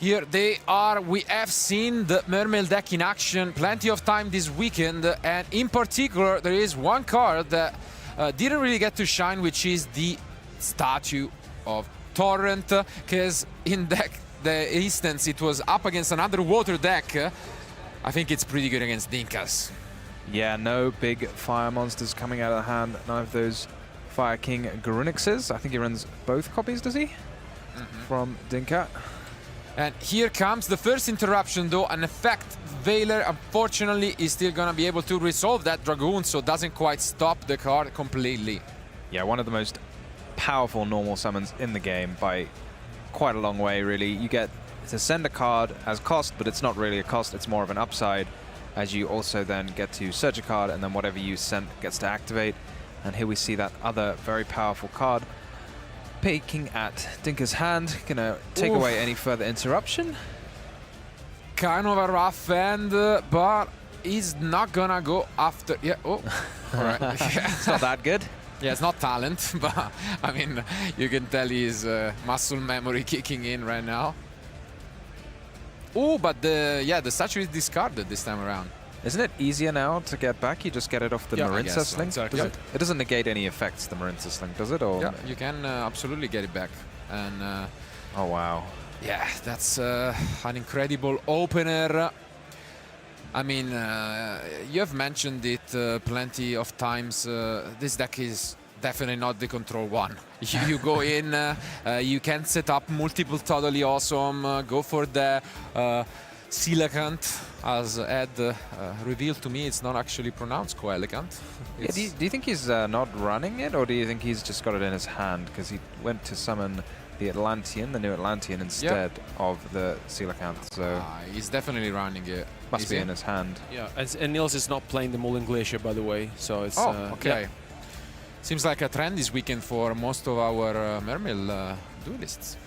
Here they are. We have seen the Mermail deck in action plenty of time this weekend, and in particular there is one card that didn't really get to shine, which is the Statue of Torrent, because in the instance it was up against another water deck. I think it's pretty good against Dinkas. Yeah, no big fire monsters coming out of the hand. None of those Fire King Garunixes. I think he runs both copies, does he? From Dinka. And here comes the first interruption, though. An effect Veiler, unfortunately, is still going to be able to resolve that Dragoon, so doesn't quite stop the card completely. Yeah, one of the most powerful normal summons in the game by quite a long way, really. You get to send a card as cost, but it's not really a cost, it's more of an upside, as you also then get to search a card, and then whatever you sent gets to activate. And here we see that other very powerful card peeking at Dinka's hand, gonna take away any further interruption. Kind of a rough end, but he's not gonna go after. Yeah, oh, all right. It's not that good. Yeah, it's not talent, but I mean, you can tell his muscle memory kicking in right now. Oh, but the statue is discarded this time around. Isn't it easier now to get back? You just get it off the Marinsa Sling? Exactly. It doesn't negate any effects, the Marinsa Sling, does it? Or yeah, you can absolutely get it back. And oh, wow. Yeah, that's an incredible opener. I mean, you have mentioned it plenty of times. This deck is definitely not the control one. You go in, you can set up multiple totally awesome, go for the Coelegant, as Ed revealed to me, it's not actually pronounced Coelegant. Yeah, do you think he's not running it, or do you think he's just got it in his hand because he went to summon the Atlantean, the new Atlantean, instead of the Coelegant? So he's definitely running it. Must be in his hand. Yeah, and Nils is not playing the Mullen Glacier, by the way, so it's... okay. Yeah. Seems like a trend this weekend for most of our Mermail duelists.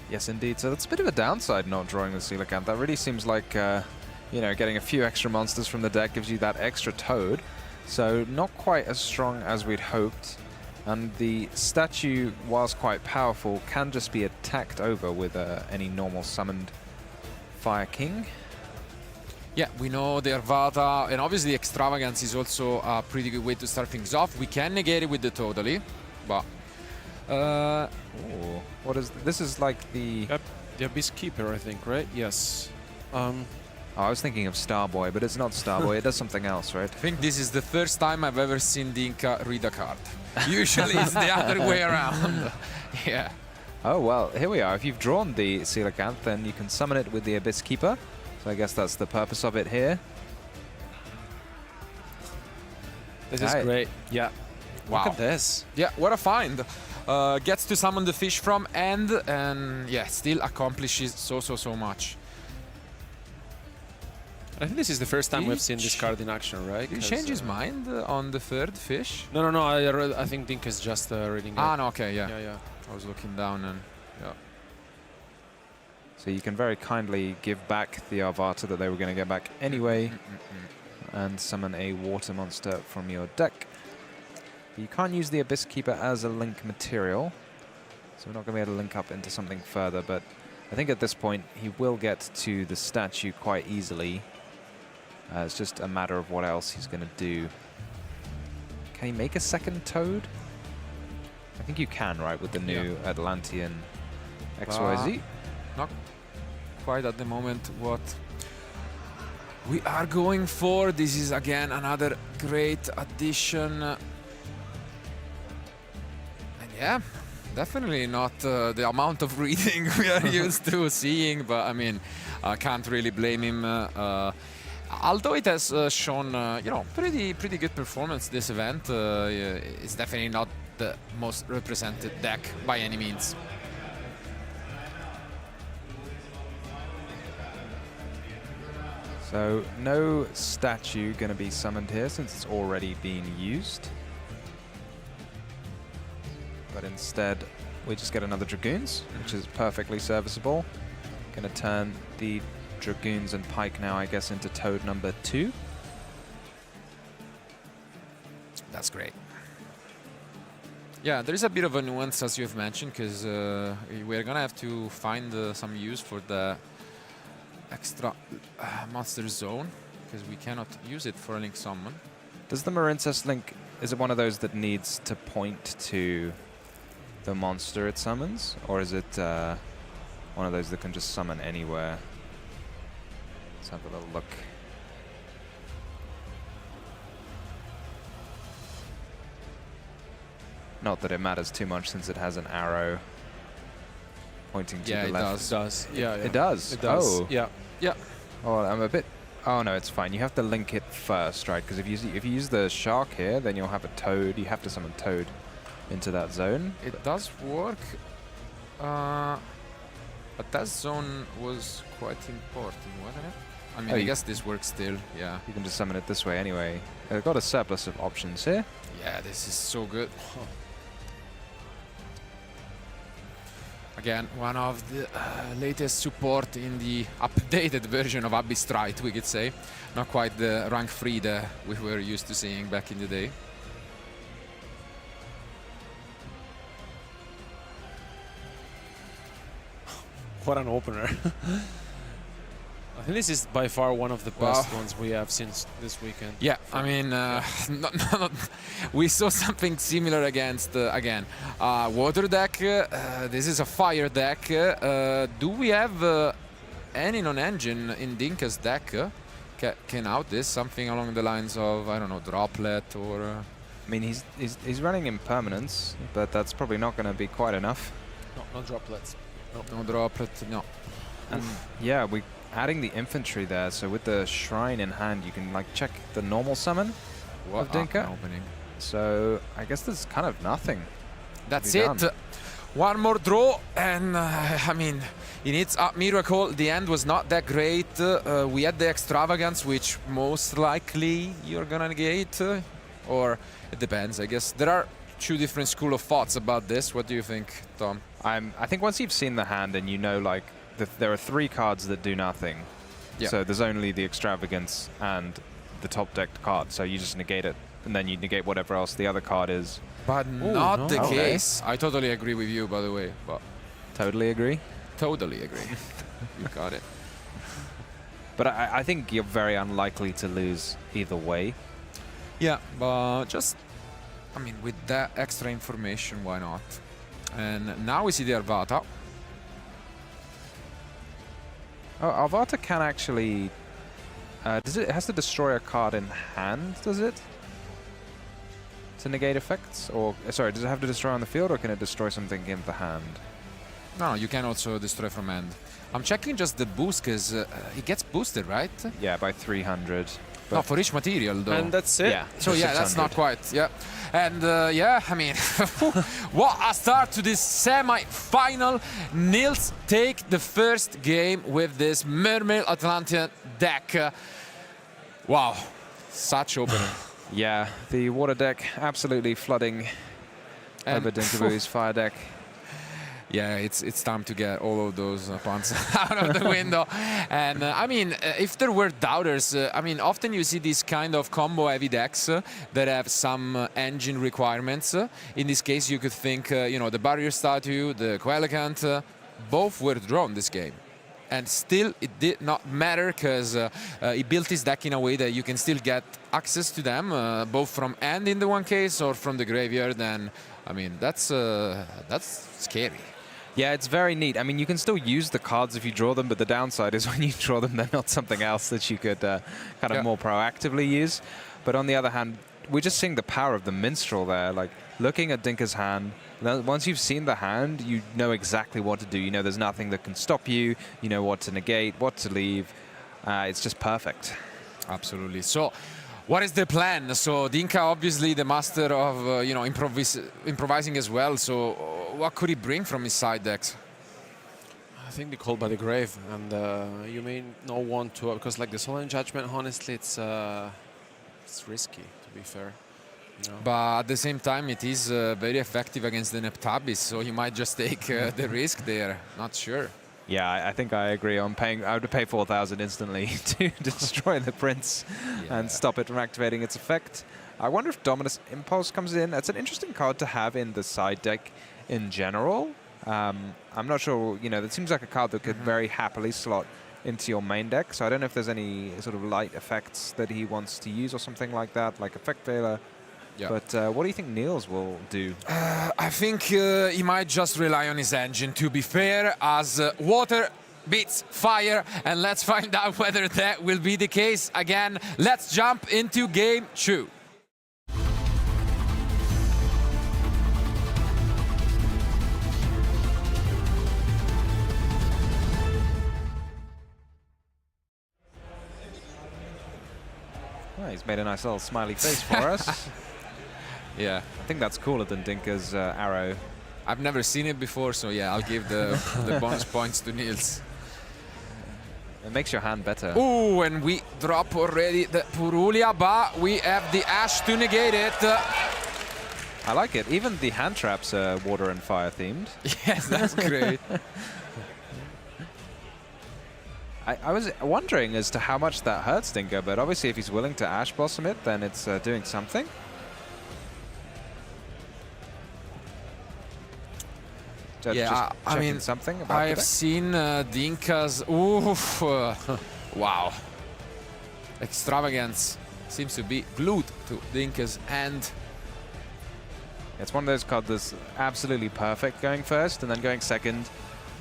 Yes, indeed. So that's a bit of a downside not drawing the Coelegant. That really seems like, you know, getting a few extra monsters from the deck gives you that extra Toad. So not quite as strong as we'd hoped. And the statue, whilst quite powerful, can just be attacked over with any normal summoned Fire King. Yeah, we know the Arvata, and obviously Extravagance is also a pretty good way to start things off. We can negate it with the Totally, but... what is this? Is like the Abyss Keeper, I think, right? Yes. Oh, I was thinking of Starboy, but it's not Starboy. It does something else, right? I think this is the first time I've ever seen Dinka read a card. Usually it's the other way around. Yeah. Oh, well, here we are. If you've drawn the Coelegant, then you can summon it with the Abyss Keeper. So I guess that's the purpose of it here. This is great. Yeah. Wow. Look at this. Yeah, what a find. Gets to summon the fish from end, and yeah, still accomplishes so much. I think this is the first time we've seen this card in action, right? Did he change his mind on the third fish? No. I think Dink is just reading it. Ah, no, okay, yeah. Yeah. I was looking down and yeah. So you can very kindly give back the Arvata that they were going to get back anyway, and summon a water monster from your deck. You can't use the Abyss Keeper as a link material, so we're not going to be able to link up into something further, but I think at this point he will get to the statue quite easily. It's just a matter of what else he's going to do. Can he make a second Toad? I think you can, right, with the new Atlantean XYZ? Not quite at the moment what we are going for. This is again another great addition. And yeah, definitely not the amount of reading we are used to seeing, but I mean, I can't really blame him. Although it has shown, you know, pretty good performance this event, it's definitely not the most represented deck by any means. So no statue going to be summoned here since it's already been used. But instead, we just get another Dragoons, which is perfectly serviceable. Going to turn the Dragoons and Pike now, I guess, into Toad number 2. That's great. Yeah, there is a bit of a nuance, as you've mentioned, because we're going to have to find some use for the extra monster zone, because we cannot use it for a link summon. Does the Marincess link, is it one of those that needs to point to the monster it summons? Or is it one of those that can just summon anywhere? Let's have a little look. Not that it matters too much since it has an arrow pointing to the left. It does. Yeah, It does? It does. Oh. Yeah. Yeah. Oh, I'm a bit... Oh, no, it's fine. You have to link it first, right? Because if you use the shark here, then you'll have a toad. You have to summon toad into that zone. It does work, but that zone was quite important, wasn't it? I mean, Oh, I guess this works still, yeah. You can just summon it this way anyway. They've got a surplus of options here. Yeah, this is so good. Again, one of the latest support in the updated version of Abyss Strike, we could say. Not quite the rank 3 that we were used to seeing back in the day. What an opener. I think this is by far one of the best ones we have since this weekend. Yeah, I mean, we saw something similar against, again, water deck. This is a fire deck. Do we have any non-engine in Dinka's deck? Can out this? Something along the lines of, I don't know, Droplet or... I mean, he's running Impermanence, but that's probably not going to be quite enough. No droplets. No Droplet, no. And yeah, we adding the infantry there, so with the shrine in hand, you can like check the normal summon of Dinka. So I guess there's kind of nothing. That's it. One more draw, and I mean, in its miracle, the end was not that great. We had the extravagance, which most likely you're gonna negate, or it depends. I guess there are two different school of thoughts about this. What do you think, Tom? I think once you've seen the hand and you know, like, there are 3 cards that do nothing. Yeah. So there's only the extravagance and the top decked card. So you just negate it, and then you negate whatever else the other card is. But not the case. I totally agree with you, by the way. But totally agree. Totally agree. You got it. But I think you're very unlikely to lose either way. Yeah, but just, I mean, with that extra information, why not? And now we see the Arvata. Oh, Arvata can actually... does it has to destroy a card in hand, does it? To negate effects? Or, sorry, does it have to destroy on the field, or can it destroy something in the hand? No, you can also destroy from hand. I'm checking just the boost, because it gets boosted, right? Yeah, by 300. No, for each material, though. And that's it? Yeah. So yeah, that's not quite, yeah. And yeah, I mean, what a start to this semi-final. Nils take the first game with this Mermaid Atlantean deck. Wow, such opening. Yeah, the water deck absolutely flooding over Dinkabui's fire deck. Yeah, it's time to get all of those punts out of the window. And I mean, if there were doubters, I mean, often you see these kind of combo-heavy decks that have some engine requirements. In this case, you could think, you know, the Barrier Statue, the Coelegant, both were drawn this game. And still, it did not matter, because he built his deck in a way that you can still get access to them, both from hand in the one case or from the graveyard. And I mean, that's scary. Yeah, it's very neat. I mean, you can still use the cards if you draw them, but the downside is when you draw them, they're not something else that you could kind of more proactively use. But on the other hand, we're just seeing the power of the Minstrel there. Like, looking at Dinka's hand, once you've seen the hand, you know exactly what to do. You know there's nothing that can stop you. You know what to negate, what to leave. It's just perfect. Absolutely. So, what is the plan? So Dinka, obviously the master of you know, improvising as well. So what could he bring from his side decks? I think the Call by the Grave, and you may not want to, because like the Solemn Judgment, honestly, it's risky, to be fair. You know? But at the same time, it is very effective against the Neptabis, so you might just take the risk there. Not sure. Yeah, I think I agree on paying. I would pay 4,000 instantly to destroy the prince and stop it from activating its effect. I wonder if Dominus Impulse comes in. That's an interesting card to have in the side deck in general. I'm not sure, you know, that seems like a card that could very happily slot into your main deck. So I don't know if there's any sort of light effects that he wants to use or something like that, like Effect Veiler. Yeah. But what do you think Nils will do? I think he might just rely on his engine, to be fair, as water beats fire, and let's find out whether that will be the case again. Let's jump into game 2. Oh, he's made a nice little smiley face for us. Yeah. I think that's cooler than Dinka's arrow. I've never seen it before, so yeah, I'll give the bonus points to Nils. It makes your hand better. Ooh, and we drop already the Purulia, but we have the Ash to negate it. I like it. Even the hand traps are water and fire themed. Yes, that's great. I was wondering as to how much that hurts Dinka, but obviously if he's willing to Ash Blossom it, then it's doing something. Yeah, I mean, something about I have seen Dinka's. Oof! Wow, Extravagance seems to be glued to Dinka's hand. It's one of those cards that's absolutely perfect going first and then going second.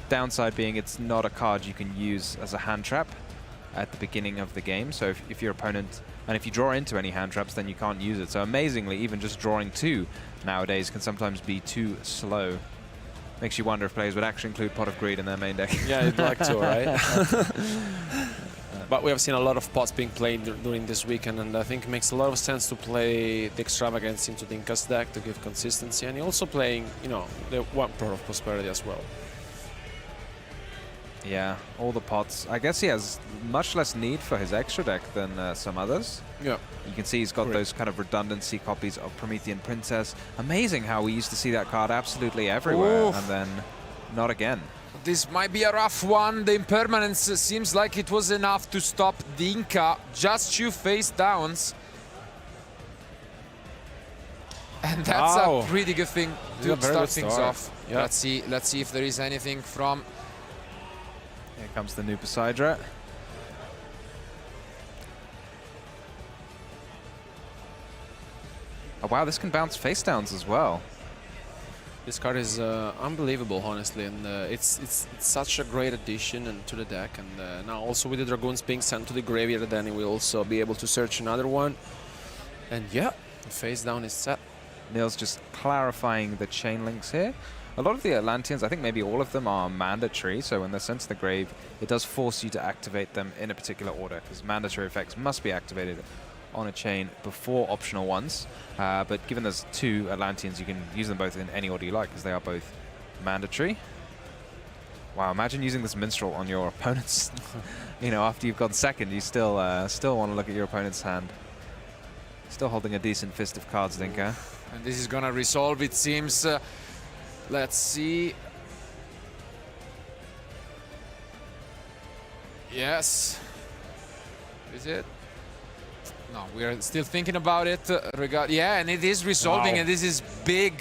Downside being it's not a card you can use as a hand trap at the beginning of the game. So if your opponent, and if you draw into any hand traps, then you can't use it. So amazingly, even just drawing 2 nowadays can sometimes be too slow. Makes you wonder if players would actually include Pot of Greed in their main deck. Yeah, you'd like to, right? But we have seen a lot of pots being played during this weekend, and I think it makes a lot of sense to play the Extravagance into Dinka's deck to give consistency, and also playing, you know, the one Pot of Prosperity as well. Yeah, all the pots. I guess he has much less need for his extra deck than some others. Yeah. You can see he's got those kind of redundancy copies of Promethean Princess. Amazing how we used to see that card absolutely everywhere. Oof. And then not again. This might be a rough one. The impermanence seems like it was enough to stop Dinka. Just 2 face downs. And that's a pretty good thing to start things off. Yeah. Let's see if there is anything from... Here comes the new Poseidra. Oh wow, this can bounce face downs as well. This card is unbelievable, honestly, and it's such a great addition to the deck. And now also with the Dragoons being sent to the graveyard, then he will also be able to search another one. And yeah, the face down is set. Nils just clarifying the chain links here. A lot of the Atlanteans, I think maybe all of them are mandatory, so when they're sent to the grave, it does force you to activate them in a particular order, because mandatory effects must be activated on a chain before optional ones. But given there's 2 Atlanteans, you can use them both in any order you like, because they are both mandatory. Wow, imagine using this Minstrel on your opponent's, you know, after you've gone second, you still want to look at your opponent's hand. Still holding a decent fist of cards, Dinka. And this is going to resolve, it seems. Let's see. Yes. Is it? No, we are still thinking about it. Yeah, and it is resolving, and this is big.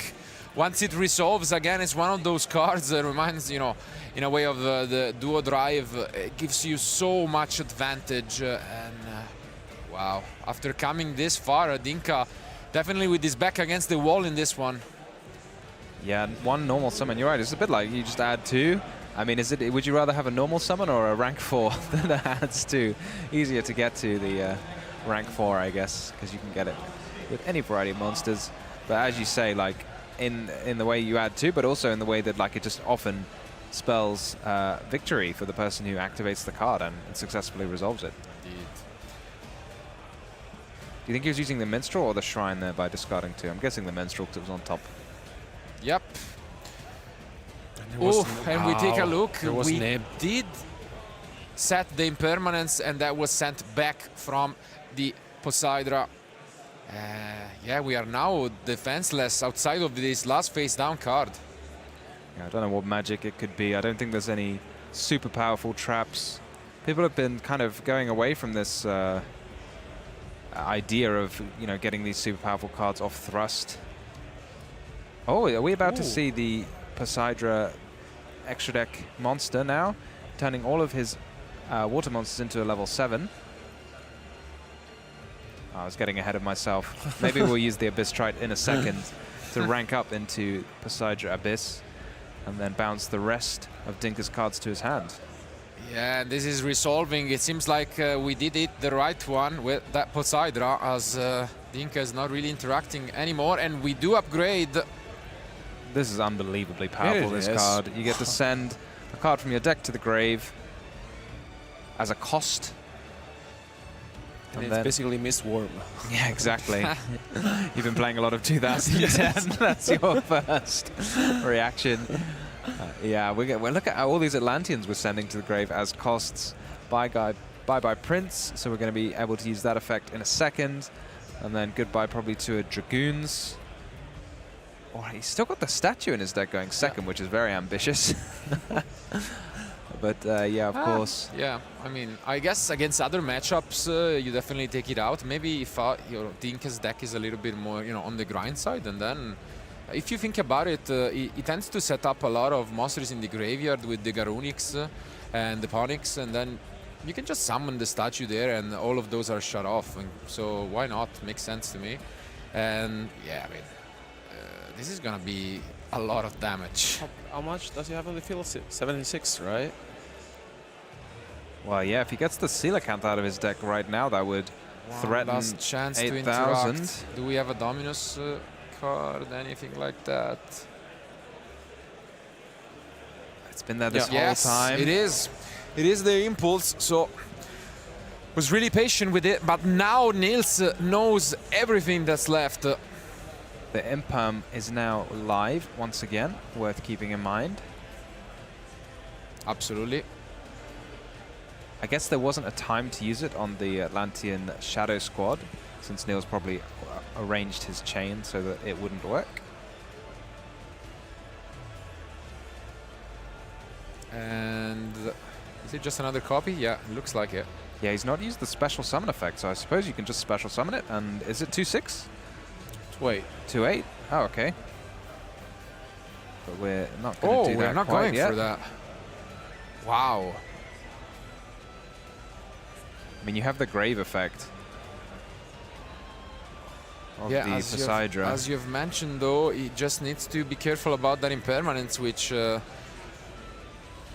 Once it resolves, again, it's one of those cards that reminds, you know, in a way of the Duo Drive. It gives you so much advantage. Wow, after coming this far, Dinka definitely with his back against the wall in this one. Yeah, 1 normal summon. You're right. It's a bit like you just add 2. I mean, would you rather have a normal summon or a rank 4 that adds 2? Easier to get to the rank 4, I guess, because you can get it with any variety of monsters. But as you say, like in the way you add 2, but also in the way that like it just often spells victory for the person who activates the card and successfully resolves it. Indeed. Do you think he was using the Minstrel or the Shrine there by discarding 2? I'm guessing the Minstrel because it was on top. Yep. And we take a look. We did set the impermanence, and that was sent back from the Poseidra. Yeah, we are now defenseless outside of this last face down card. Yeah, I don't know what magic it could be. I don't think there's any super powerful traps. People have been kind of going away from this idea of, you know, getting these super powerful cards off thrust. Oh, are we about to see the Poseidra extra deck monster now, turning all of his water monsters into a level 7? I was getting ahead of myself. Maybe we'll use the Abyss Trite in a second to rank up into Poseidra Abyss and then bounce the rest of Dinka's cards to his hand. Yeah, this is resolving. It seems like we did it the right one with that Poseidra, as Dinka is not really interacting anymore, and we do upgrade. This is unbelievably powerful, this card. You get to send a card from your deck to the grave as a cost. And it's basically Mistworm. Yeah, exactly. You've been playing a lot of 2010. That's your first reaction. Yeah, we're look at all these Atlanteans we're sending to the grave as costs. Bye-bye Prince. So we're going to be able to use that effect in a second. And then goodbye probably to a Dragoons. Oh, he's still got the statue in his deck going second, which is very ambitious. But yeah, of course. Yeah, I mean, I guess against other matchups, you definitely take it out. Maybe if your Dinka's deck is a little bit more, you know, on the grind side, and then if you think about it, it tends to set up a lot of monsters in the graveyard with the Garunix and the Ponyx, and then you can just summon the statue there, and all of those are shut off. And so why not? Makes sense to me. And yeah, I mean, this is gonna be a lot of damage. How much does he have on the field? 76, right? Well, yeah, if he gets the Coelacanth out of his deck right now, that would threaten last chance to 8,000. interact. Do we have a Dominus card, anything like that? It's been there this whole yes, time. It is. It is the impulse. So was really patient with it, but now Nils knows everything that's left. The Imperm is now live once again, worth keeping in mind. Absolutely. I guess there wasn't a time to use it on the Atlantean Shadow Squad, since Nils probably arranged his chain so that it wouldn't work. And is it just another copy? Yeah, looks like it. Yeah, he's not used the special summon effect, so I suppose you can just special summon it. And is it 2/6? Wait. 2/8? Oh, okay. But we're not going to do that we're not quite going yet. for that. Wow. I mean, you have the grave effect of the Poseidra. As you've mentioned, though, he just needs to be careful about that impermanence, which, you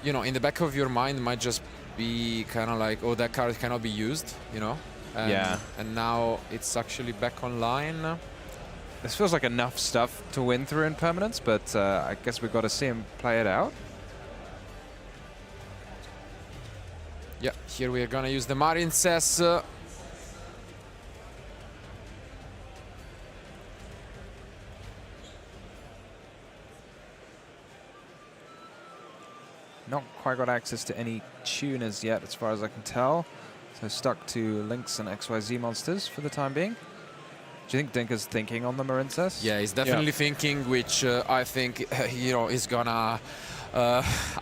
know, in the back of your mind might just be kind of like, oh, that card cannot be used, you know? And, yeah. And now it's actually back online. This feels like enough stuff to win through impermanence, but I guess we've got to see him play it out. Yeah, here we are gonna use the Marincess. Not quite got access to any tuners yet, as far as I can tell. So stuck to Lynx and XYZ monsters for the time being. Do you think Dinka's thinking on the Marincess? Yeah, he's definitely thinking, which I think, you know, is gonna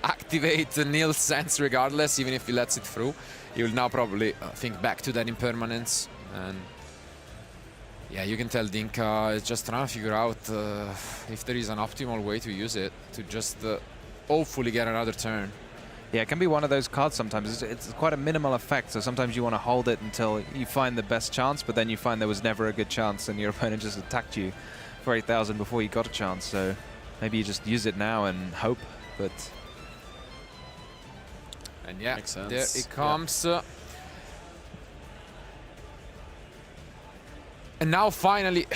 activate Nils' sense regardless, even if he lets it through. He will now probably think back to that impermanence. And yeah, you can tell Dinka is just trying to figure out if there is an optimal way to use it to just hopefully get another turn. Yeah, it can be one of those cards sometimes. It's quite a minimal effect, so sometimes you want to hold it until you find the best chance, but then you find there was never a good chance and your opponent just attacked you for 8,000 before you got a chance. So maybe you just use it now and hope, but... And yeah, makes sense. There it comes. And now finally,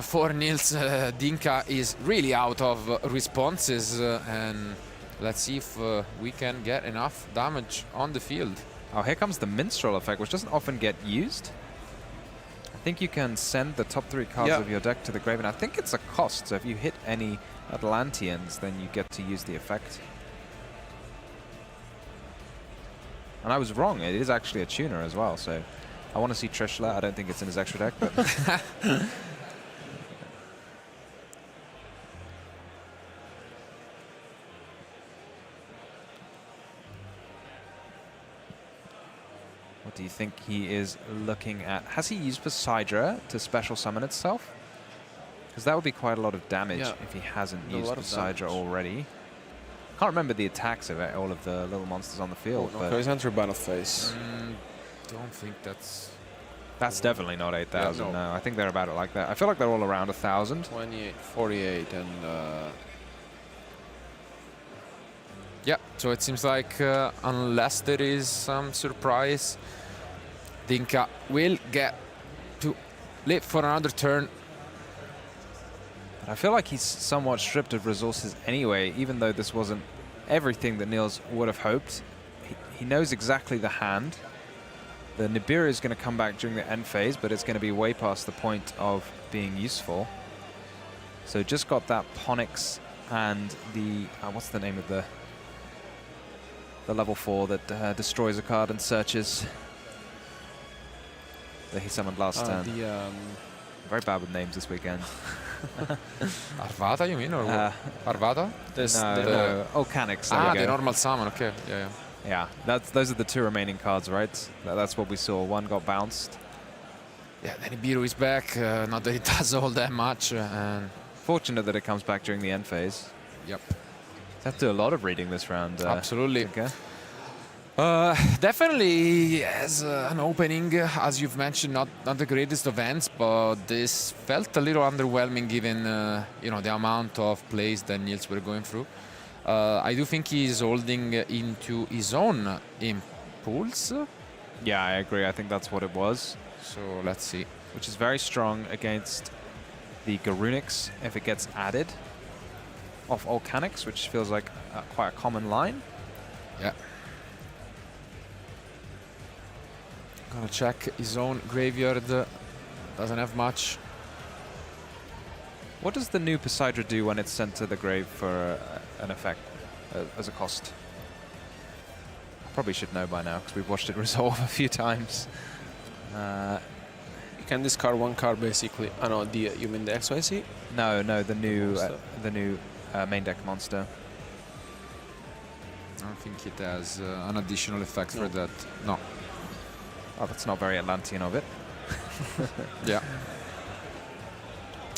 for Nils, Dinka is really out of responses, and let's see if we can get enough damage on the field. Oh, here comes the Minstrel effect, which doesn't often get used. I think you can send the top 3 cards of your deck to the grave, and I think it's a cost, so if you hit any Atlanteans, then you get to use the effect. And I was wrong, it is actually a tuner as well, so I want to see Trishula. I don't think it's in his extra deck, but... What Do you think he is looking at... Has he used Poseidra to special summon itself? Because that would be quite a lot of damage if he hasn't used Poseidra already. Can't remember the attacks of it, all of the little monsters on the field. Oh, no, he's entering battle phase. Don't think that's... That's definitely not 8,000, Yeah, no. no. I think they're about it like that. I feel like they're all around 1,000. 28, 48, and... Yeah, so it seems like unless there is some surprise, Dinka will get to live for another turn. I feel like he's somewhat stripped of resources anyway, even though this wasn't everything that Nils would have hoped. He knows exactly the hand. The Nibiru is going to come back during the end phase, but it's going to be way past the point of being useful. So just got that Ponix and the... what's the name of the level 4 that destroys a card and searches that he summoned last turn. Very bad with names this weekend. Arvada, you mean? Or Arvada? No, Volcanics. The normal summon, okay. Yeah, those are the 2 remaining cards, right? That's what we saw. One got bounced. Yeah, then Nibiru is back. Not that it does all that much. And fortunate that it comes back during the end phase. Yep. Have to do a lot of reading this round. Absolutely. Okay. Definitely as an opening, as you've mentioned, not the greatest of ends, but this felt a little underwhelming given the amount of plays that Nils were going through. I do think he's holding into his own impulse. Yeah, I agree. I think that's what it was. So let's see. Which is very strong against the Garunix if it gets added off Volcanics, which feels like quite a common line. Yeah. Gonna check his own graveyard. Doesn't have much. What does the new Poseidra do when it's sent to the grave for an effect as a cost? Probably should know by now because we've watched it resolve a few times. You can discard 1 card basically. Oh no, you mean the XYZ? No, the new main deck monster. I don't think it has an additional effect for that. No. Oh, that's not very Atlantean of it. Yeah.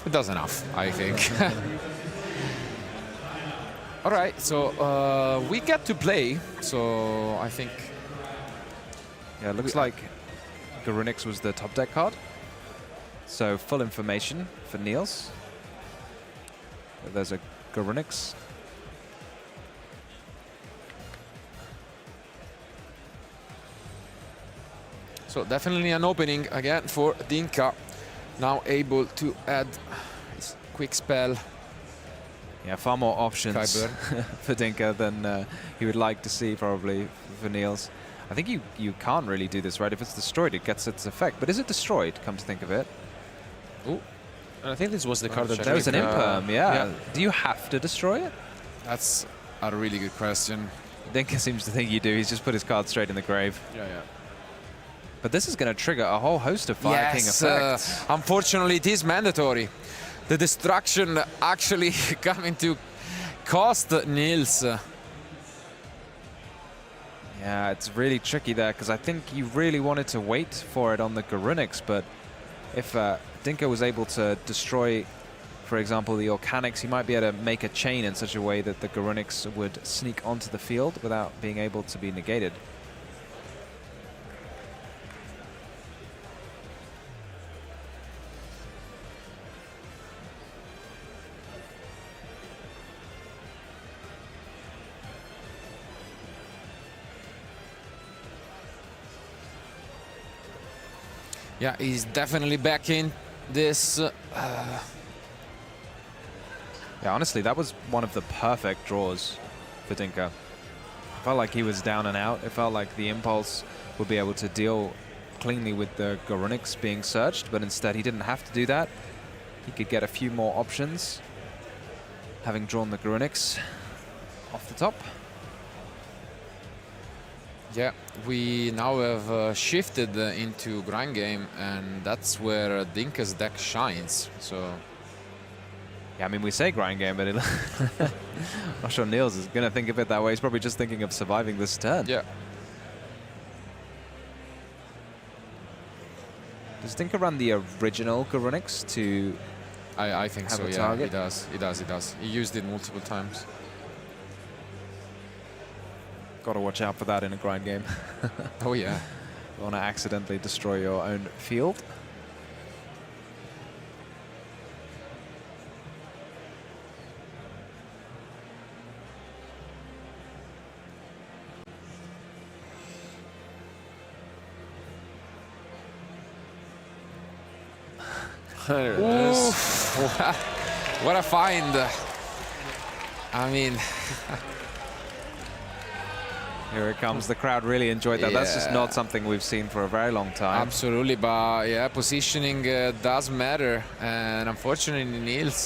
It does enough, I think. All right, so we get to play. So I think... Yeah, it looks like Garunix was the top deck card. So full information for Nils. There's a Garunix. So definitely an opening again for Dinka. Now able to add his quick spell. Yeah, far more options Kyber. for Dinka than he would like to see probably for Nils. I think you can't really do this, right? If it's destroyed, it gets its effect. But is it destroyed, come to think of it? Ooh. And I think this was the card that... There was an Imperm, yeah. Do you have to destroy it? That's a really good question. Dinka seems to think you do. He's just put his card straight in the grave. Yeah. But this is going to trigger a whole host of Fire King effects. Unfortunately, it is mandatory. The destruction actually coming to cost Nils. Yeah, it's really tricky there because I think you really wanted to wait for it on the Garunix, but if Dinka was able to destroy, for example, the Volcanics, he might be able to make a chain in such a way that the Garunix would sneak onto the field without being able to be negated. Yeah, he's definitely back in this. Yeah, honestly, that was one of the perfect draws for Dinka. Felt like he was down and out. It felt like the Impulse would be able to deal cleanly with the Garunix being searched, but instead he didn't have to do that. He could get a few more options, having drawn the Garunix off the top. Yeah, we now have shifted into grind game, and that's where Dinka's deck shines. So, yeah, I mean, we say grind game, but I'm not sure Nils is going to think of it that way. He's probably just thinking of surviving this turn. Yeah. Does Dinka run the original Garunix to... I think Have so, a yeah. target? He does. He used it multiple times. Got to watch out for that in a grind game. Oh, yeah. You want to accidentally destroy your own field. There it is. Oof. What a find. I mean, Here it comes. The crowd really enjoyed that. That's just Yeah. not something we've seen for a very long time. absolutely. But yeah, positioning does matter. And unfortunately, Nils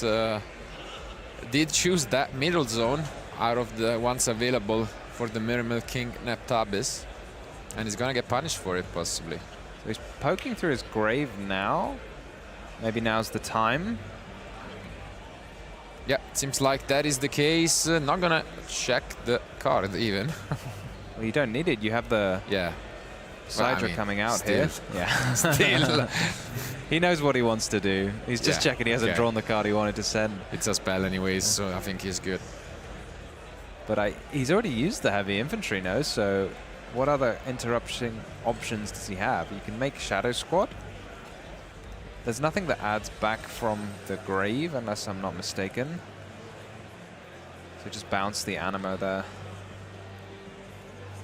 did choose that middle zone out of the ones available for the Miracle King Neptabis. And he's going to get punished for it, possibly. So he's poking through his grave now. Maybe now's the time. Yeah, seems like that is the case. Not going to check the card even. Well, you don't need it. You have the Yeah. Sidra mean, coming out still. here. Yeah. Still. He knows what he wants to do. He's just Yeah, checking he hasn't okay. drawn the card he wanted to send. It's a spell anyways, so I think he's good. But he's already used the heavy infantry now, so what other interruption options does he have? You can make Shadow Squad. There's nothing that adds back from the grave, unless I'm not mistaken. So just bounce the Anima there.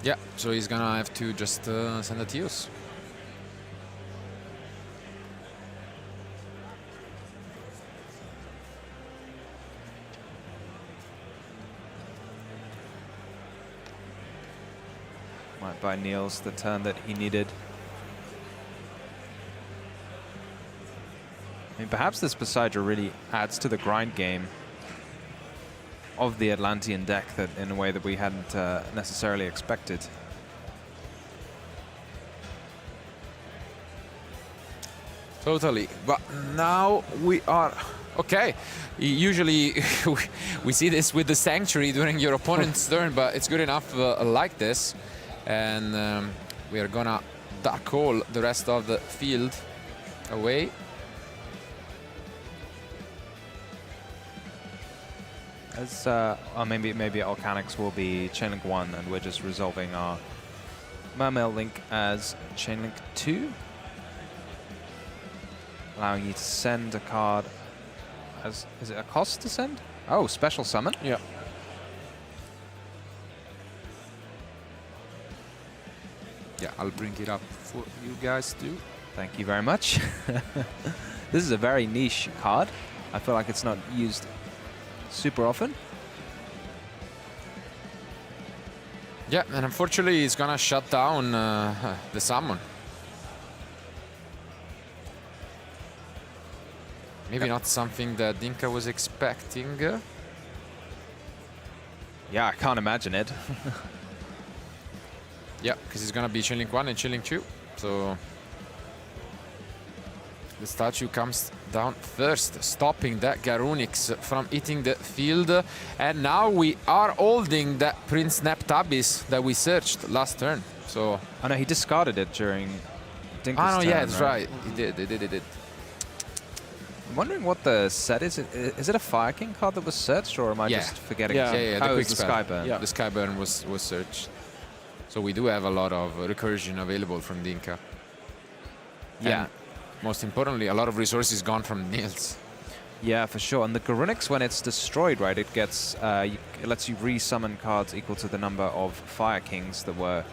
Yeah, so he's gonna have to just send a Teos. Might buy Nils the turn that he needed. I mean, perhaps this Poseidon really adds to the grind game of the Atlantean deck that in a way that we hadn't necessarily expected. Totally, but now we are okay. Usually we see this with the Sanctuary during your opponent's turn, but it's good enough like this, and we are gonna dark hole the rest of the field away. As maybe Volcanics will be Chainlink 1 and we're just resolving our Mermail link as Chainlink 2. Allowing you to send a card as... Is it a cost to send? Oh, special summon? Yeah. Yeah, I'll bring it up for you guys too. Thank you very much. This is a very niche card. I feel like it's not used super often. Yeah, and unfortunately he's gonna shut down the summon. Maybe not something that Dinka was expecting. Yeah, I can't imagine it. Yeah, because he's gonna be Chainlink 1 and Chainlink 2. So the statue comes down first, stopping that Garunix from hitting the field. And now we are holding that Prince Neptabis that we searched last turn. So Oh no, he discarded it during Dinka's no, turn, yeah, that's right. He did. I'm wondering what the set is. Is it a Fire King card that was searched, or am I Yeah. just forgetting? Yeah. Yeah, the Oh, quick it's the spell. Skyburn. Yeah. The Skyburn was searched. So we do have a lot of recursion available from Dinka. Yeah. And most importantly, a lot of resources gone from Nils. Yeah, for sure. And the Garunix, when it's destroyed, right, it gets it lets you re-summon cards equal to the number of Fire Kings that were,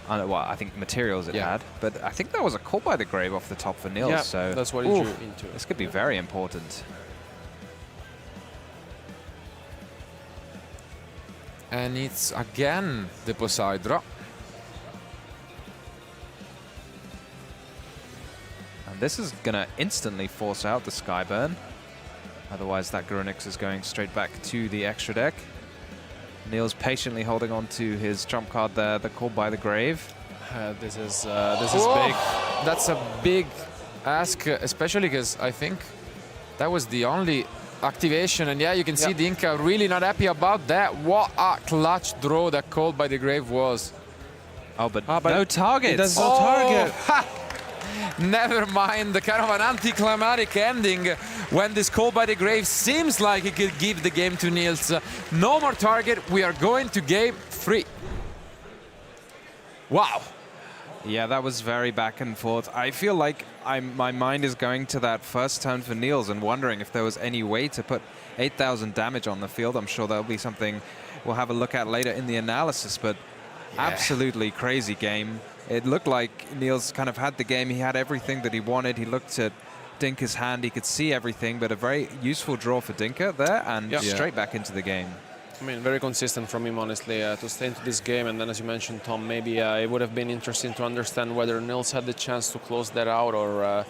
well, I think materials it Yeah. had. But I think that was a call by the grave off the top for Nils. Yeah, so that's what he Ooh, drew into. this could be very important. And it's again the Poseidra. And this is going to instantly force out the Skyburn. Otherwise, that Garunix is going straight back to the extra deck. Nils patiently holding on to his trump card there, the Call by the Grave. This is Whoa! big. That's a big ask, especially because I think that was the only activation. And yeah, you can see Dinka really not happy about that. What a clutch draw that Called by the Grave was. Oh, but but no target. It does no target. Ha! never mind the kind of an anticlimactic ending when this call by the grave seems like it could give the game to Nils. No more target, we are going to game 3. Wow. Yeah, that was very back and forth. I feel like my mind is going to that first turn for Nils and wondering if there was any way to put 8,000 damage on the field. I'm sure that'll be something we'll have a look at later in the analysis, but absolutely crazy game. It looked like Nils kind of had the game. He had everything that he wanted. He looked at Dinka's hand. He could see everything, but a very useful draw for Dinka there, and straight back into the game. I mean, very consistent from him, honestly, to stay into this game. And then, as you mentioned, Tom, maybe it would have been interesting to understand whether Nils had the chance to close that out, or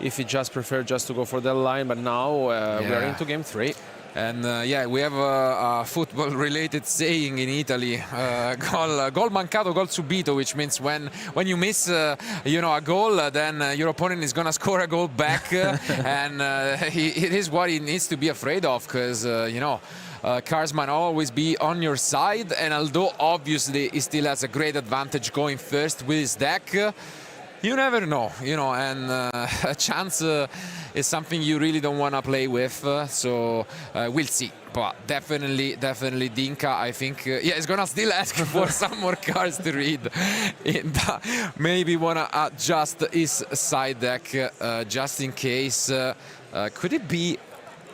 if he just preferred just to go for that line. But now we are into game 3. And yeah, we have a football-related saying in Italy, gol mancato, gol subito, which means when you miss, you know, a goal, then your opponent is gonna score a goal back, and it is what he needs to be afraid of, because you know, cars might always be on your side, and although obviously he still has a great advantage going first with his deck, you never know, you know, and a chance is something you really don't want to play with, so we'll see. But definitely Dinka, I think, yeah, is gonna still ask for some more cards to read. Maybe wanna adjust his side deck just in case. Could it be?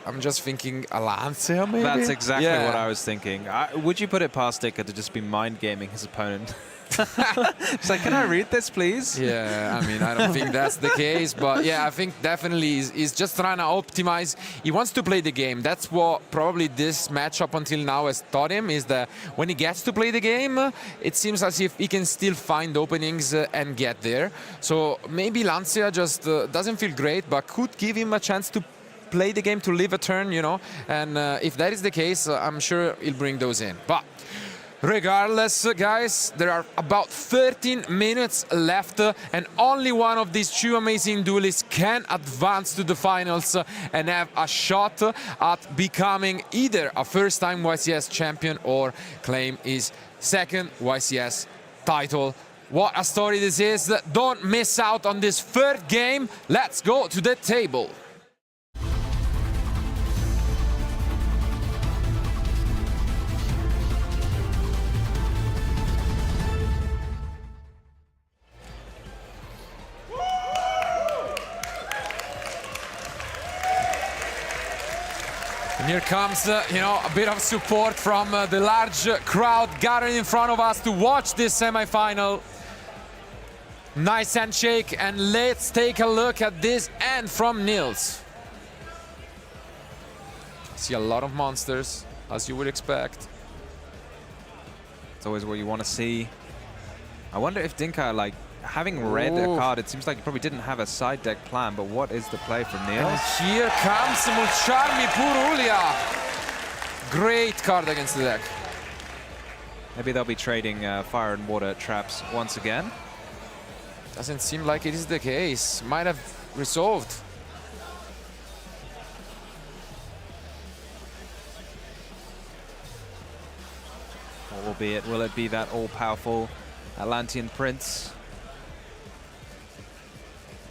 I'm just thinking a Lancia, maybe? That's exactly what I was thinking. Would you put it past Dinka to just be mind gaming his opponent? It's like, can I read this, please? Yeah, I mean, I don't think that's the case, but yeah, I think definitely he's just trying to optimize. He wants to play the game. That's what probably this matchup until now has taught him, is that when he gets to play the game, it seems as if he can still find openings and get there. So maybe Lancia just doesn't feel great, but could give him a chance to play the game, to live a turn, you know, and if that is the case, I'm sure he'll bring those in. But regardless, guys, there are about 13 minutes left, and only one of these two amazing duelists can advance to the finals and have a shot at becoming either a first-time YCS champion or claim his second YCS title. What a story this is. Don't miss out on this third game. Let's go to the table. And here comes, you know, a bit of support from the large crowd gathered in front of us to watch this semi-final. Nice handshake, and let's take a look at this end from Nils. See a lot of monsters, as you would expect. It's always what you want to see. I wonder if Dinka, like, having read a card, it seems like he probably didn't have a side deck plan, but what is the play from Nils? And here comes Mulcharmi Purulia. Great card against the deck. Maybe they'll be trading fire and water traps once again. Doesn't seem like it is the case. Might have resolved. What will be it? Will it be that all-powerful Atlantean Prince?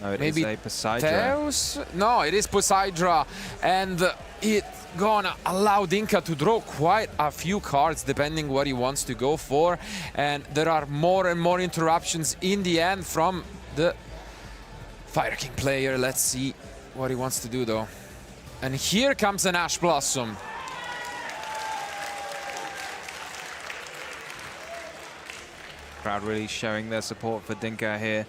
No, it is a Poseidra. Theus? No, it is Poseidra, and it's gonna allow Dinka to draw quite a few cards depending what he wants to go for, and there are more and more interruptions in the end from the Fire King player. Let's see what he wants to do though. And here comes an Ash Blossom. Crowd really showing their support for Dinka here.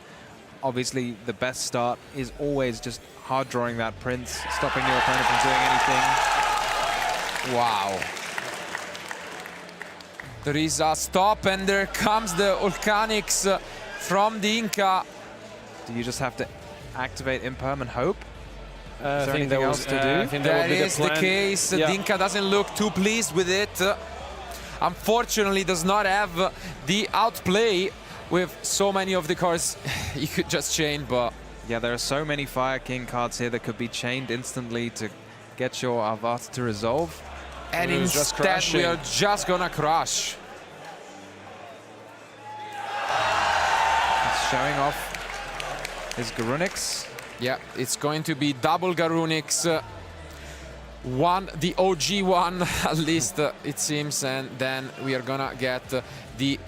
Obviously, the best start is always just hard drawing that Prince, stopping your opponent from doing anything. Wow. There is a stop, and there comes the Volcanics from the Inca. Do you just have to activate Imperm and hope? Is there think anything else to do? I think That would be is the case. Yeah. Dinka doesn't look too pleased with it. Unfortunately, does not have the outplay with so many of the cards you could just chain, but Yeah, there are so many Fire King cards here that could be chained instantly to get your avatar to resolve. and Just instead we crashing. are just gonna crush. It's showing off His Garunix. Yeah, it's going to be double Garunix. One, the OG one, at least it seems, and then we are gonna get the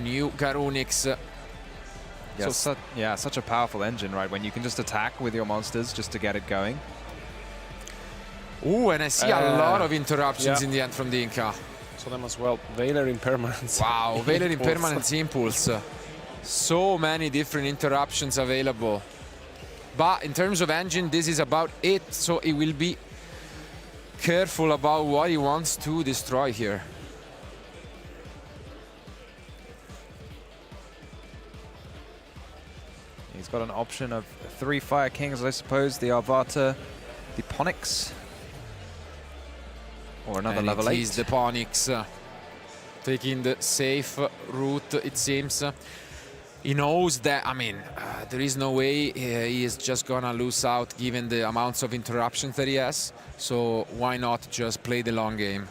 new Garunix. Yeah, such a powerful engine, right? When you can just attack with your monsters just to get it going. Ooh, and I see a lot of interruptions in the end from the Inca. So them as well. Valor Impermanence. Wow, Valor Impermanence Impulse. So many different interruptions available. But in terms of engine, this is about it. So it will be careful about what he wants to destroy here. He's got an option of 3 Fire Kings, I suppose. The Arvata, the Ponix, or another and level 8. He's the Ponix, taking the safe route, it seems. He knows that, I mean, there is no way he is just gonna lose out given the amounts of interruptions that he has. So why not just play the long game?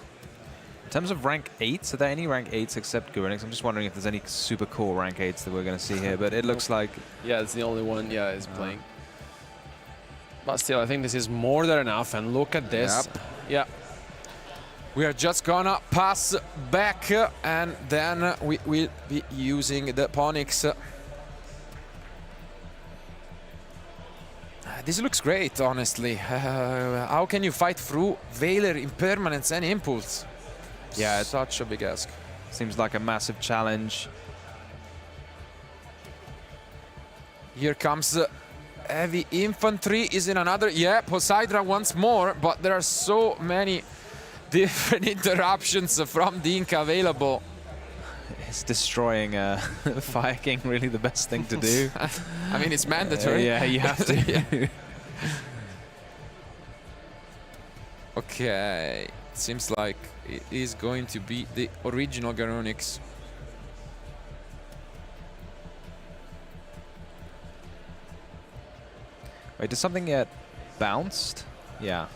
In terms of rank 8s, are there any rank 8s except Garunix? I'm just wondering if there's any super cool rank 8s that we're going to see here, but it looks like... Yeah, it's the only one, is playing. But still, I think this is more than enough, and look at this. Yep. Yeah. We are just gonna pass back, and then we will be using the Ponix. This looks great, honestly. How can you fight through Valor, Impermanence, and Impulse? Yeah, it's such a big ask. Seems like a massive challenge. Here comes heavy infantry. Is in another. Yeah, Poseidra once more, but there are so many different interruptions from the Inca available. Is destroying Fire King really the best thing to do? I mean, it's mandatory. Yeah, you have to. Yeah. Okay, seems like it is going to be the original Garunix. Wait, does something get bounced? Yeah.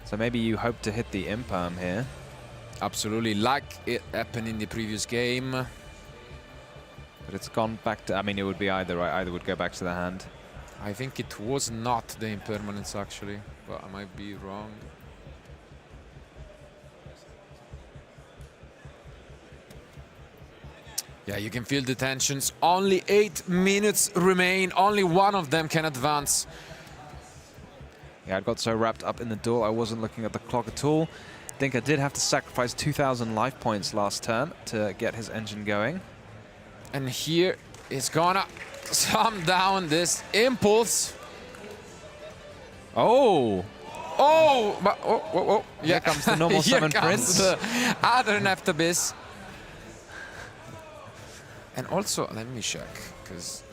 So maybe you hope to hit the Imperm here. Absolutely, like it happened in the previous game. But it's gone back to... I mean, it would be either, right? Either would go back to the hand. I think it was not the Impermanence, actually, but I might be wrong. Yeah, you can feel the tensions. Only 8 minutes remain. Only one of them can advance. Yeah, I got so wrapped up in the duel, I wasn't looking at the clock at all. Dinka did have to sacrifice 2,000 life points last turn to get his engine going. And here is gonna slam down this Impulse. Oh! Oh! But, oh. Here comes the normal summon prince. The other Neptabis. And also, let me check, because...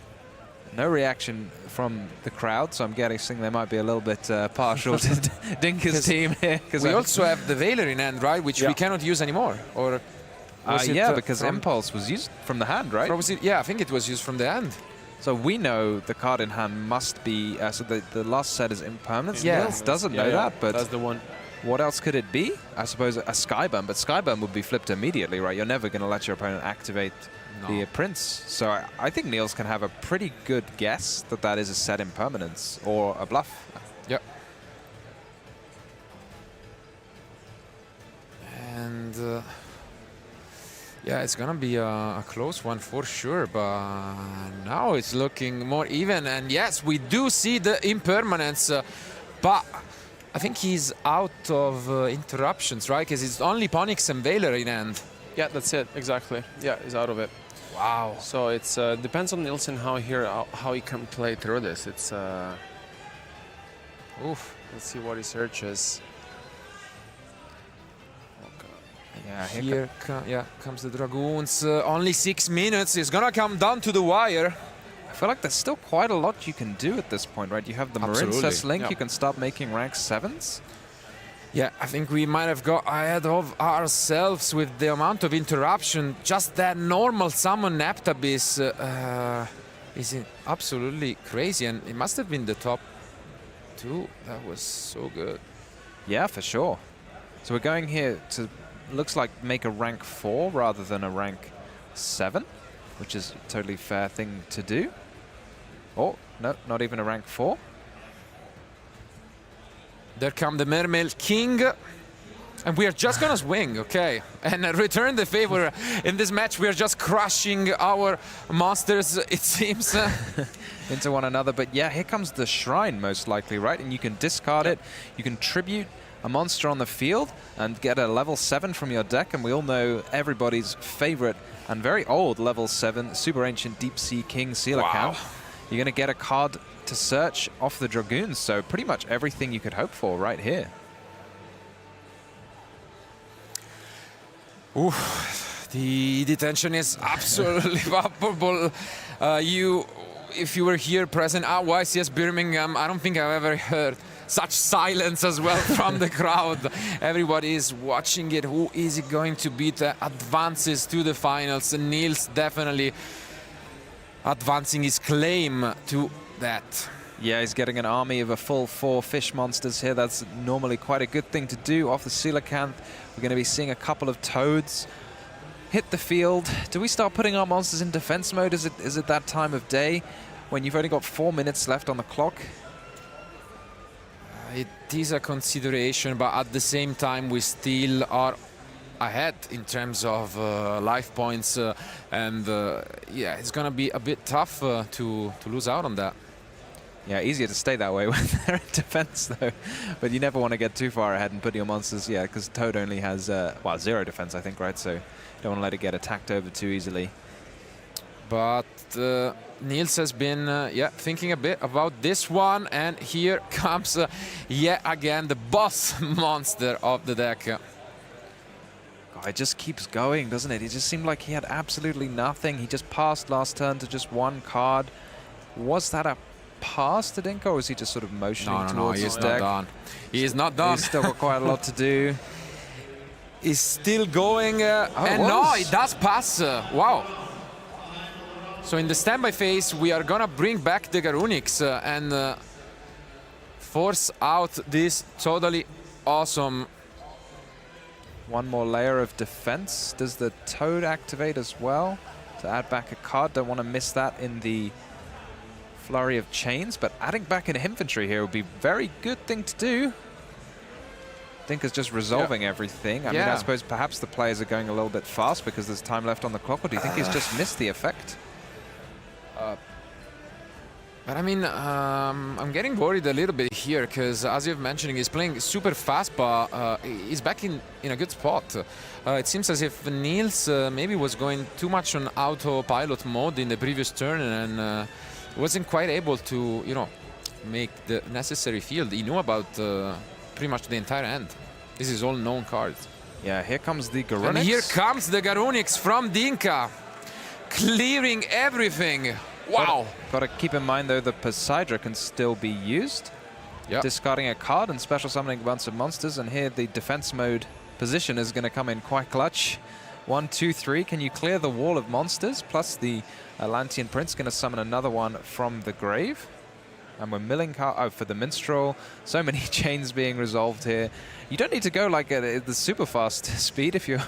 No reaction from the crowd, so I'm guessing they might be a little bit partial to Dinka's team here. We also have the Valor in hand, right? Which we cannot use anymore. Or yeah, because Impulse was used from the hand, right? Yeah, I think it was used from the hand. So we know the card in hand must be... so the last set is Impermanence. Yeah. Nils doesn't know that, but... That's the one. What else could it be? I suppose a Skyburn, but Skyburn would be flipped immediately, right? You're never going to let your opponent activate the Prince. So I think Nils can have a pretty good guess that that is a set Impermanence or a bluff. Yep. And yeah, it's going to be a close one for sure, but now it's looking more even. And yes, we do see the Impermanence, but I think he's out of interruptions, right? Because it's only Ponix and Valor in hand. Yeah, that's it, exactly. Yeah, he's out of it. Wow. So it's depends on Nils and how he can play through this. It's oof. Let's see what he searches. Yeah, here comes the Dragoons. Only 6 minutes. It's gonna come down to the wire. I feel like there's still quite a lot you can do at this point, right? You have the Marincess link. Yeah. You can start making rank 7s. Yeah, I think we might have got ahead of ourselves with the amount of interruption. Just that normal summon Neptabis is absolutely crazy, and it must have been the top 2. That was so good. Yeah, for sure. So we're going here to, looks like, make a rank 4 rather than a rank 7, which is a totally fair thing to do. Oh, no, not even a rank 4. There come the Mermaid King. And we are just gonna swing, okay? And return the favor. In this match, we are just crushing our monsters, it seems. Into one another. But yeah, here comes the shrine, most likely, right? And you can discard it. You can tribute a monster on the field and get a level 7 from your deck. And we all know everybody's favorite and very old level 7 Super Ancient Deep Sea King Coelacanth. Wow. You're gonna get a card to search off the Dragoons. So pretty much everything you could hope for right here. Ooh, the tension is absolutely palpable. If you were here present at YCS Birmingham, I don't think I've ever heard such silence as well from the crowd. Everybody is watching it. Who is it going to beat that advances to the finals? And Nils definitely advancing his claim to that. Yeah, he's getting an army of a full 4 fish monsters here. That's normally quite a good thing to do off the Coelacanth. We're going to be seeing a couple of toads hit the field. Do we start putting our monsters in defense mode? Is it that time of day when you've only got 4 minutes left on the clock? It is a consideration, but at the same time, we still are ahead in terms of life points. Yeah, it's going to be a bit tough to lose out on that. Yeah, easier to stay that way when they're in defense, though. But you never want to get too far ahead and put your monsters, yeah, because Toad only has, well, 0 defense, I think, right? So you don't want to let it get attacked over too easily. But Nils has been, yeah, thinking a bit about this one. And here comes, yet again, the boss monster of the deck. God, it just keeps going, doesn't it? It just seemed like he had absolutely nothing. He just passed last turn to just 1 card. Was that a pass to Dinka, or is he just sort of motioning towards his deck? Not done. He is not done. He's still got quite a lot to do. He's still going, and no, it does pass. Wow. So in the standby phase, we are gonna bring back the Garunix and force out this totally awesome. 1 more layer of defense. Does the Toad activate as well to add back a card? Don't want to miss that in the flurry of chains, but adding back an infantry here would be a very good thing to do. Dinka's just resolving everything. I mean, I suppose perhaps the players are going a little bit fast because there's time left on the clock, or do you think he's just missed the effect? But I mean, I'm getting worried a little bit here because, as you're mentioning, he's playing super fast, but he's back in a good spot. It seems as if Nils maybe was going too much on autopilot mode in the previous turn and wasn't quite able to, you know, make the necessary field. He knew about pretty much the entire end. This is all known cards. Yeah, here comes the Garunix. And here comes the Garunix from Dinka, clearing everything. Wow. Got to keep in mind, though, the Poseidra can still be used. Yep. Discarding a card and special summoning a bunch of monsters. And here the defense mode position is going to come in quite clutch. 1, 2, 3. Can you clear the wall of monsters? Plus the Atlantean Prince going to summon another one from the grave. And we're milling for the Minstrel. So many chains being resolved here. You don't need to go like at the super fast speed if you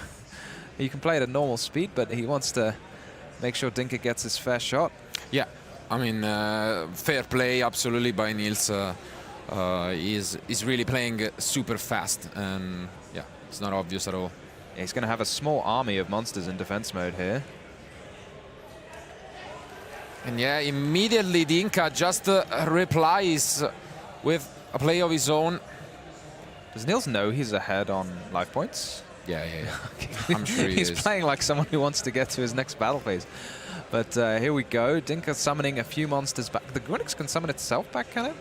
can play at a normal speed, but he wants to make sure Dinka gets his fair shot. Yeah, I mean, fair play absolutely by Nils. He's really playing super fast, and yeah, it's not obvious at all. Yeah, he's going to have a small army of monsters in defense mode here. And yeah, immediately Dinka just replies with a play of his own. Does Nils know he's ahead on life points? Yeah. I'm sure he's playing like someone who wants to get to his next battle phase. But here we go. Dinka summoning a few monsters back. The Garunix can summon itself back, can it?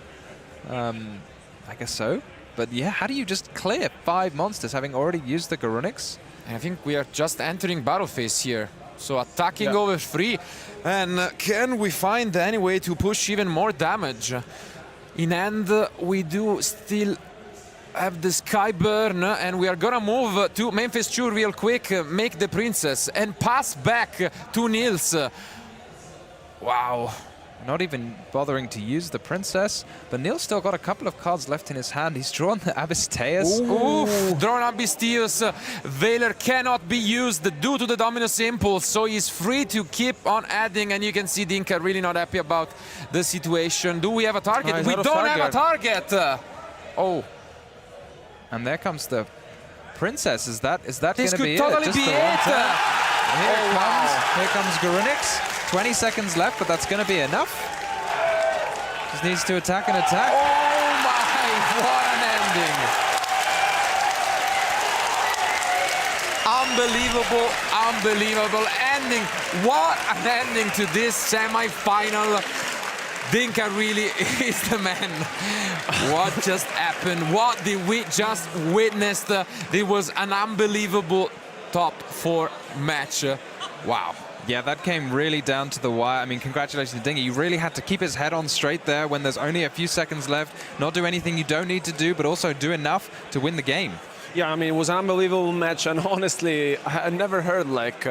I guess so. But yeah, how do you just clear 5 monsters having already used the Garunix? And I think we are just entering battle phase here. So attacking over 3. And can we find any way to push even more damage? In end, we do still have the Skyburn, and we are gonna move to Memphis 2 real quick, make the Princess, and pass back to Nils. Wow. Not even bothering to use the Princess, but Nils still got a couple of cards left in his hand. He's drawn the Abysteus. Oof, drawn Abysteus. Valor cannot be used due to the Dominus Impulse, so he's free to keep on adding, and you can see Dinka really not happy about the situation. Do we have a target? We don't have a target! Oh. And there comes the Princess. Is that going to be it? This could totally be it! Here comes Garunix. 20 seconds left, but that's going to be enough. Just needs to attack and attack. Oh my, what an ending. Unbelievable, unbelievable ending. What an ending to this semi-final. Dinka really is the man. What just happened? What did we just witness? It was an unbelievable top 4 match. Wow. Yeah, that came really down to the wire. I mean, congratulations to Dingy. You really had to keep his head on straight there when there's only a few seconds left. Not do anything you don't need to do, but also do enough to win the game. Yeah, I mean, it was an unbelievable match, and honestly, I had never heard like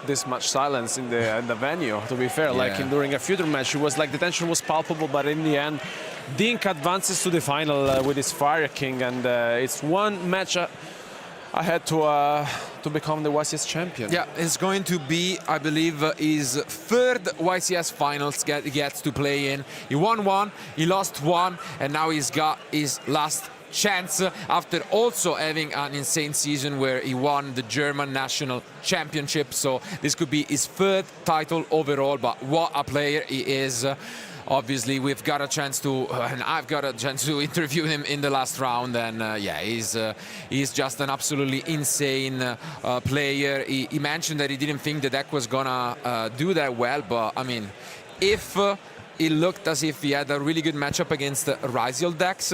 this much silence in the venue, to be fair. Yeah. Like during a future match, it was like the tension was palpable, but in the end, Dink advances to the final with his Fire King, and it's one match ahead to become the YCS champion. Yeah, it's going to be, I believe, his 3rd YCS finals gets to play in. He won 1, he lost 1, and now he's got his last chance after also having an insane season where he won the German national championship. So this could be his 3rd title overall, but what a player he is. Obviously, we've got a chance to, and I've got a chance to interview him in the last round, and yeah, he's just an absolutely insane player. He mentioned that he didn't think the deck was gonna do that well, but I mean, if it looked as if he had a really good matchup against Ryziel decks,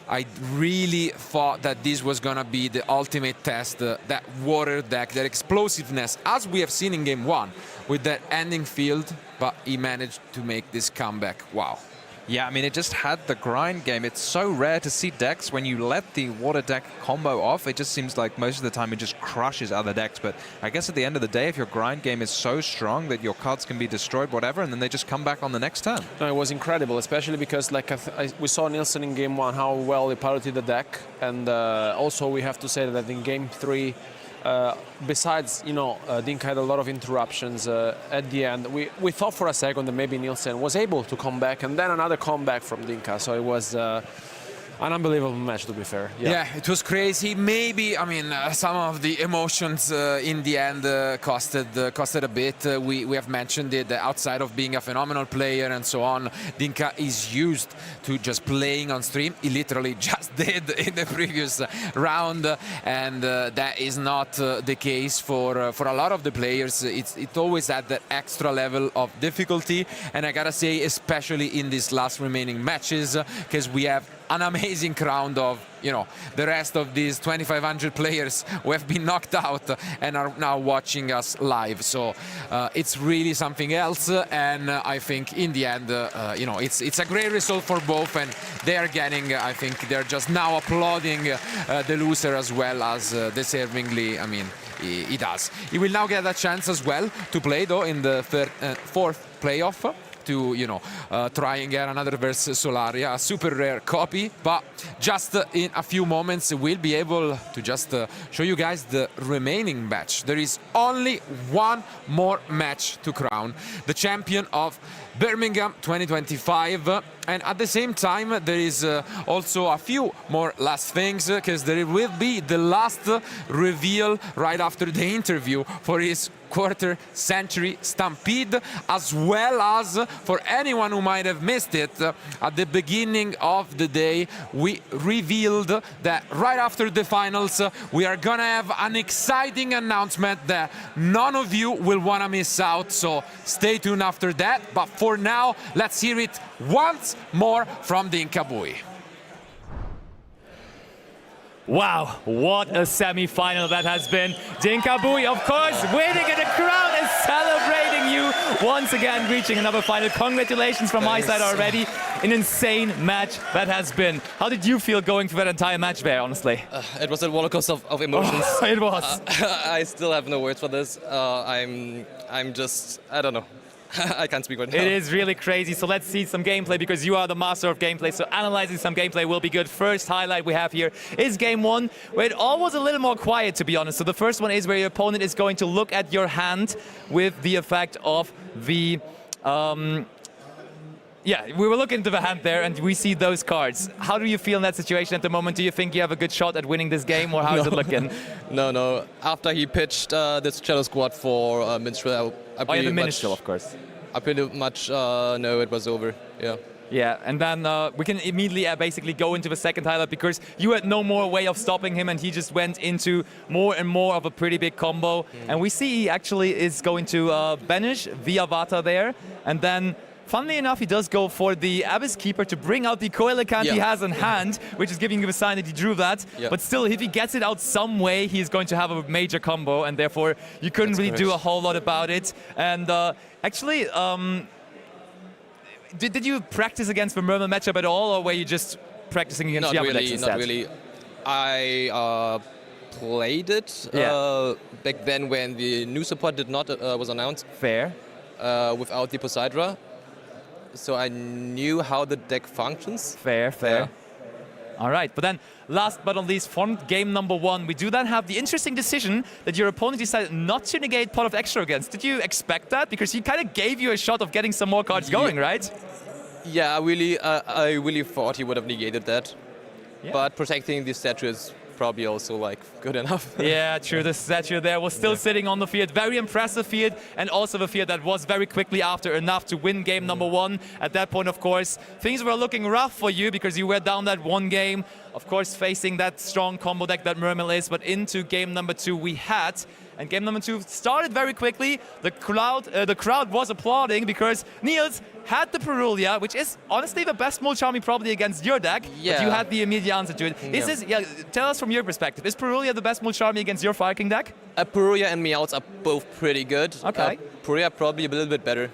I really thought that this was gonna be the ultimate test, that water deck, that explosiveness, as we have seen in game 1 with that ending field, but he managed to make this comeback. Wow. Yeah, I mean, it just had the grind game. It's so rare to see decks when you let the water deck combo off. It just seems like most of the time it just crushes other decks. But I guess at the end of the day, if your grind game is so strong that your cards can be destroyed, whatever, and then they just come back on the next turn. No, it was incredible, especially because like we saw Nielsen in game 1 how well he piloted the deck, and also we have to say that in game 3, besides, you know, Dink had a lot of interruptions at the end. We thought for a second that maybe Nielsen was able to come back, and then another comeback from Dinka. So it was an unbelievable match, to be fair. Yeah, it was crazy. Maybe, I mean, some of the emotions in the end costed a bit. We have mentioned it, that outside of being a phenomenal player and so on, Dinka is used to just playing on stream. He literally just did in the previous round, and that is not the case for a lot of the players. It always had that extra level of difficulty, and I gotta say, especially in these last remaining matches, because we have an amazing crowd of, you know, the rest of these 2,500 players who have been knocked out and are now watching us live. So it's really something else, and I think in the end, you know, it's a great result for both, and they are getting, I think they're just now applauding the loser as well, as deservingly, I mean, he does. He will now get a chance as well to play, though, in the 4th playoff, to, you know, try and get another versus Solaria, a super rare copy, but just in a few moments we'll be able to just show you guys the remaining match. There is only one more match to crown the champion of Birmingham 2025, and at the same time there is also a few more last things, because there will be the last reveal right after the interview for his quarter-century Stampede, as well as for anyone who might have missed it, at the beginning of the day we revealed that right after the finals we are gonna have an exciting announcement that none of you will wanna miss out, so stay tuned after that. But for now, let's hear it once more from Dinka Bui. Wow, what a semi-final that has been. Dinka Bui, of course, winning, and the crowd is celebrating you once again, reaching another final. Congratulations from my side already. An insane match that has been. How did you feel going through that entire match there, honestly? It was a roller coaster of emotions. Oh, it was. I still have no words for this. I'm just, I don't know. I can't speak right now. It is really crazy. So let's see some gameplay because you are the master of gameplay. So analyzing some gameplay will be good. First highlight we have here is game one, where it all was a little more quiet, to be honest. So the first one is where your opponent is going to look at your hand with the effect of the... yeah, we were looking into the hand there and we see those cards. How do you feel in that situation at the moment? Do you think you have a good shot at winning this game, or how is it looking? No. After he pitched this Shadow Squad for Minstrel, I Oh, yeah, the Minstrel, of course. I pretty much know it was over. Yeah. Yeah, and then we can immediately basically go into the second highlight because you had no more way of stopping him and he just went into more and more of a pretty big combo. And we see he actually is going to banish the Avatar there, and then funnily enough, he does go for the Abyss Keeper to bring out the Coelicant he has in hand, which is giving him a sign that he drew that. Yeah. But still, if he gets it out some way, he is going to have a major combo, and therefore you couldn't really do a whole lot about it. And actually, did you practice against the Merman matchup at all, or were you just practicing against the other decks instead? Not really. I played it back then when the new support did not was announced. Fair. Without the Poseidra. So I knew how the deck functions. Fair. Yeah. All right, but then last but not least, from game number one, we do then have the interesting decision that your opponent decided not to negate Pot of Extra against. Did you expect that? Because he kind of gave you a shot of getting some more cards going, right? Yeah, I really thought he would have negated that. Yeah. But protecting the statue is probably also like good enough. Yeah, true. The statue there was still sitting on the field. Very impressive field, and also the field that was very quickly after enough to win game number one. At that point, of course, things were looking rough for you because you were down that one game, of course, facing that strong combo deck that Mermil is. But into game number two we had. And game number two started very quickly. The crowd was applauding because Nils had the Perulia, which is honestly the best Mulcharmy probably against your deck. Yeah. But you had the immediate answer to it. Tell us from your perspective, is Perulia the best Mulcharmy against your Fire King deck? Perulia and Meowth are both pretty good. Okay. Perulia probably a little bit better.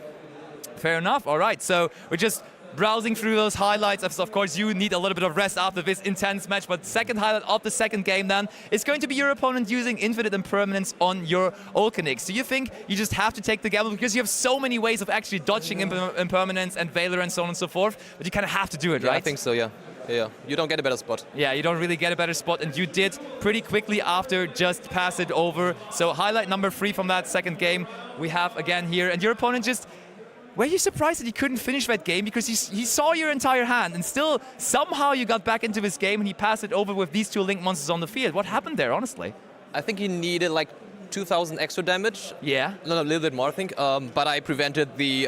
Fair enough. All right, so we're just browsing through those highlights. Of course, you need a little bit of rest after this intense match, but second highlight of the second game then is going to be your opponent using Infinite Impermanence on your Ulcanix. Do you think you just have to take the gamble because you have so many ways of actually dodging Impermanence and Valor and so on and so forth, but you kind of have to do it, right? I think so, yeah. Yeah, you don't get a better spot. Yeah, you don't really get a better spot, and you did pretty quickly after just pass it over. So highlight number 3 from that second game we have again here, and your opponent just... Were you surprised that he couldn't finish that game? Because he saw your entire hand and still somehow you got back into this game and he passed it over with these two Link monsters on the field. What happened there, honestly? I think he needed like 2,000 extra damage. Yeah. No, a little bit more, I think. But I prevented the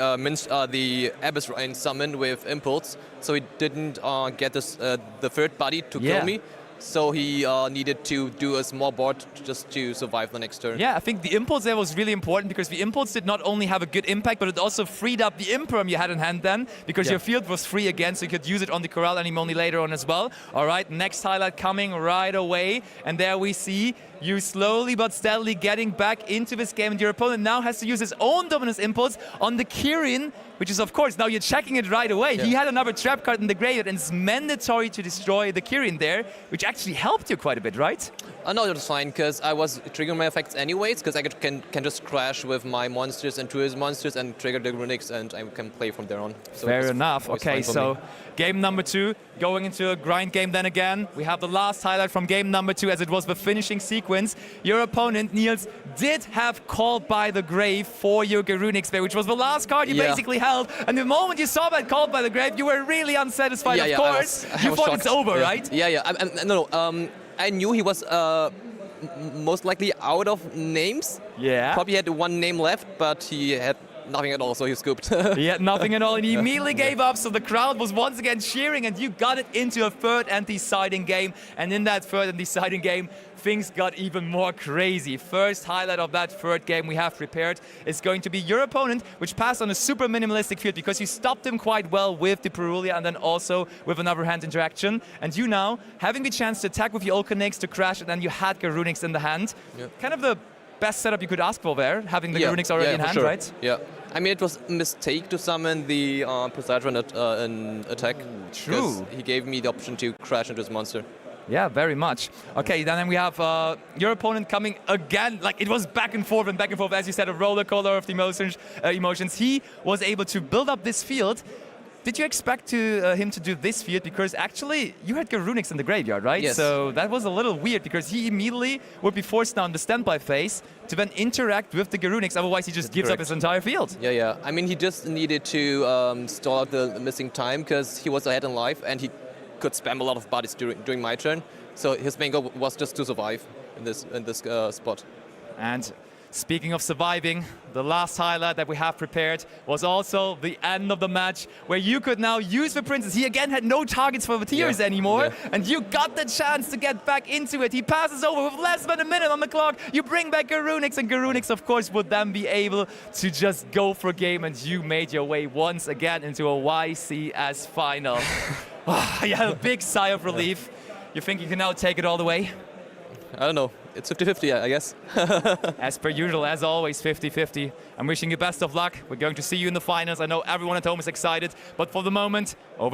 Abyss Rain summon with Impulse, so he didn't get this, the third body to kill me. So he needed to do a small board just to survive the next turn. Yeah, I think the Impulse there was really important because the Impulse did not only have a good impact, but it also freed up the Imperm you had in hand then, because your field was free again, so you could use it on the Corral Anemone later on as well. All right, next highlight coming right away, and there we see you slowly but steadily getting back into this game, and your opponent now has to use his own Dominance Impulse on the Kirin, which is, of course, now you're checking it right away. Yeah. He had another trap card in the graveyard, and it's mandatory to destroy the Kirin there, which actually helped you quite a bit, right? No, it was fine, because I was triggering my effects anyways, because I can just crash with my monsters and 2 his monsters and trigger the Runix, and I can play from there on. So fair enough. Okay, so game number 2, going into a grind game then again. We have the last highlight from game number 2, as it was the finishing sequence. Your opponent, Nils, did have Called by the Grave for your Garunix there, which was the last card you basically held. And the moment you saw that Called by the Grave, you were really unsatisfied, of course. You thought it's over, right? Yeah. I knew he was most likely out of names. Yeah. Probably had 1 name left, but he had nothing at all, so he scooped. He had nothing at all, and he immediately gave up, so the crowd was once again cheering, and you got it into a third and deciding game. And in that third and deciding game, things got even more crazy. First highlight of that third game we have prepared is going to be your opponent, which passed on a super minimalistic field because you stopped him quite well with the Perulia and then also with another hand interaction. And you now, having the chance to attack with your Ulcanix to crash, and then you had Garunix in the hand. Kind of the best setup you could ask for there, having the Garunix already in hand, right? Yeah. I mean, it was a mistake to summon the Poseidon in attack. True. He gave me the option to crash into his monster. Yeah, very much. Okay, then we have your opponent coming again. Like, it was back and forth, as you said, a roller coaster of the emotions. He was able to build up this field. Did you expect him to do this field? Because actually, you had Garunix in the graveyard, right? Yes. So that was a little weird because he immediately would be forced down the standby phase to then interact with the Garunix. Otherwise, he just gives up his entire field. Yeah, yeah. I mean, he just needed to stall out the missing time because he was ahead in life and he could spam a lot of bodies during my turn. So his main goal was just to survive in this spot. And speaking of surviving, the last highlight that we have prepared was also the end of the match, where you could now use the Princess. He again had no targets for the tiers anymore, and you got the chance to get back into it. He passes over with less than a minute on the clock. You bring back Garunix, and Garunix, of course, would then be able to just go for game, and you made your way once again into a YCS final. You had a big sigh of relief. You think you can now take it all the way? I don't know. It's 50-50, I guess. As per usual, as always, 50-50. I'm wishing you best of luck. We're going to see you in the finals. I know everyone at home is excited, but for the moment, over